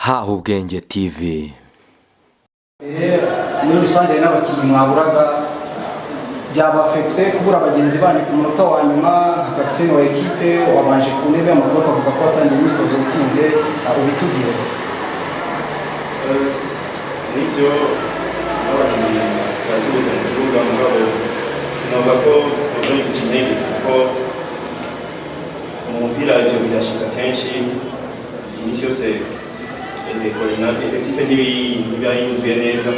Hahubwenge TV. Muri rusange n'abakinnyi mwaburaga byabafekse kubura abagenzi banyu ku munota wa nyuma, kapiteni wa ekipe wabanje ku ntebe y'amakuru avuga ko atangiye imyitozo ukinze, ubitubwire. Nibyo abakinnyi bagize mu kibuga mugabo sinavuga ko bari gukina kuko mu mupira ibyo bidashika kenshi iminsi yose efektife ntibiyuzuye neza.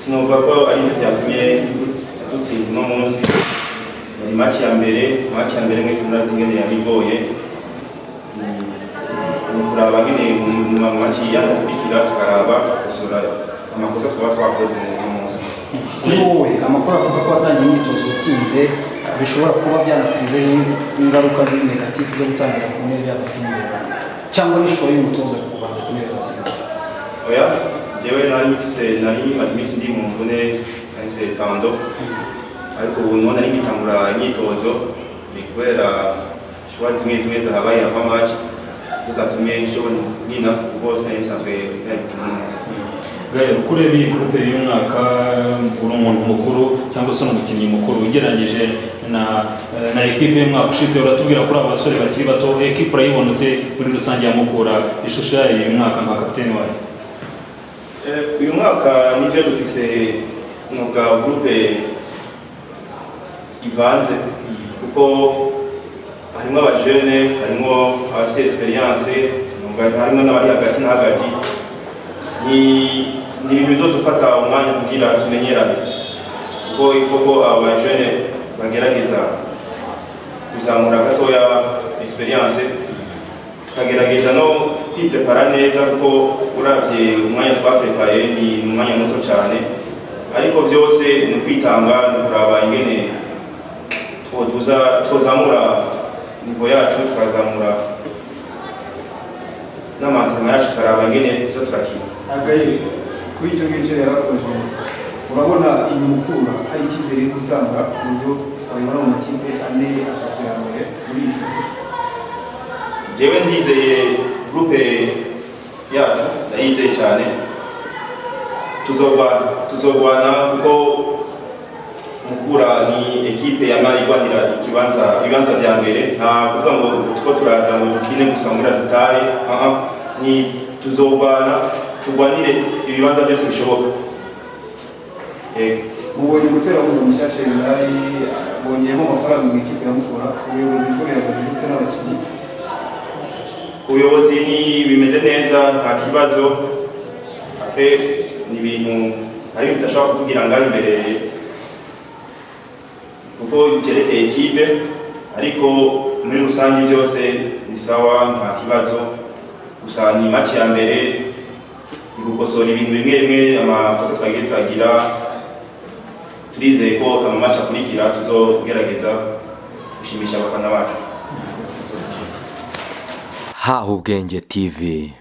Sinavuga ko ari byo byatumye dutsinda uno munsi. Ni match ya mbere mwese murazi ingene yabigoye, kuraba ngene mu match yakurikira tukaraba gusura amakosa twaba twakoze uno munsi. Kuri wowe amakuru avuga ko watangiye imyitozo utinze bishobora kuba byanakugizeho ingaruka negative zo gutangira ku ntebe y'abasimbura cyangwa n'ishusho y'umutoza kubanza ku ntebe y'abasimbura? Oya, jewe nari maze iminsi ndi mu mvune nahise tando, ariko ubu none ari ngitangura imyitozo ni kubera shwa zimwe zahabaye ava match tuzatumye nshobora nkina rwose nsanzwe nari kumunsi. Kureba iyi groupe y'umwaka uri umuntu mukuru cyangwa se umukinnyi mukuru ugereranyije na ekipe y'umwaka ushize, uratubwira kuri aba basore bakiri bato ekipe urayibona ute muri rusange ya Mukura, ishusho y'uyu mwaka nka kapiteni wayo? Uyu mwaka nivyo dufise nubwa groupe ivanze kuko harimo abajene, harimo abafite experience, harimo n'abari hagati na hagati. Ni ibintu bizodufata umwanya kugira tumenyerane kuko ifoko abajene bagerageza kuzamura gatoya experience, tukagerageza no kwiprepara neza kuko uravye umwanya twaprepare ni umwanya muto cyane, ariko vyose ni kwitanga no kuraba ingene twozamura nivo yacu, tukazamura n'amantrema yacu, tukaraba ingene zo turakina. Agaye kuri icyo ngicyo yarakoze, urabona iyi Mukura hari icyizere gutanga uburyo twabibona mu makipe ane atatu ya mbere muri iyi season? Jewe ndizeye groupe yacu, ndayizeye cyane, tuzogwana kuko Mukura ni ekipe yamara igwanira ibibanza vya mbere, nta kuvuga ngo tuko turaza ngo dukine gusa muri dutahe, ni tuzogwana tugwanire ibibanza byose bishoboka. Mubonye gutera mu mushyashya yari bongeyemo amafaranga mu ikipe ya Mukura, ubuyobozi bw'ubuyobozi bwite n'abakinnyi? Ubuyobozi ni bimeze neza, nta kibazo, ape ni ibintu ari bidashobora kuvugira ngaho imbere kuko byerekeye ekipe, ariko muri rusange byose ni sawa, nta kibazo. Gusa ni match ya mbere, gukosora ibintu bimwe amakosa twagiye twagira, turizeye ko amamatch akurikira tuzogerageza gushimisha abafana bacu. Hahubwenge TV.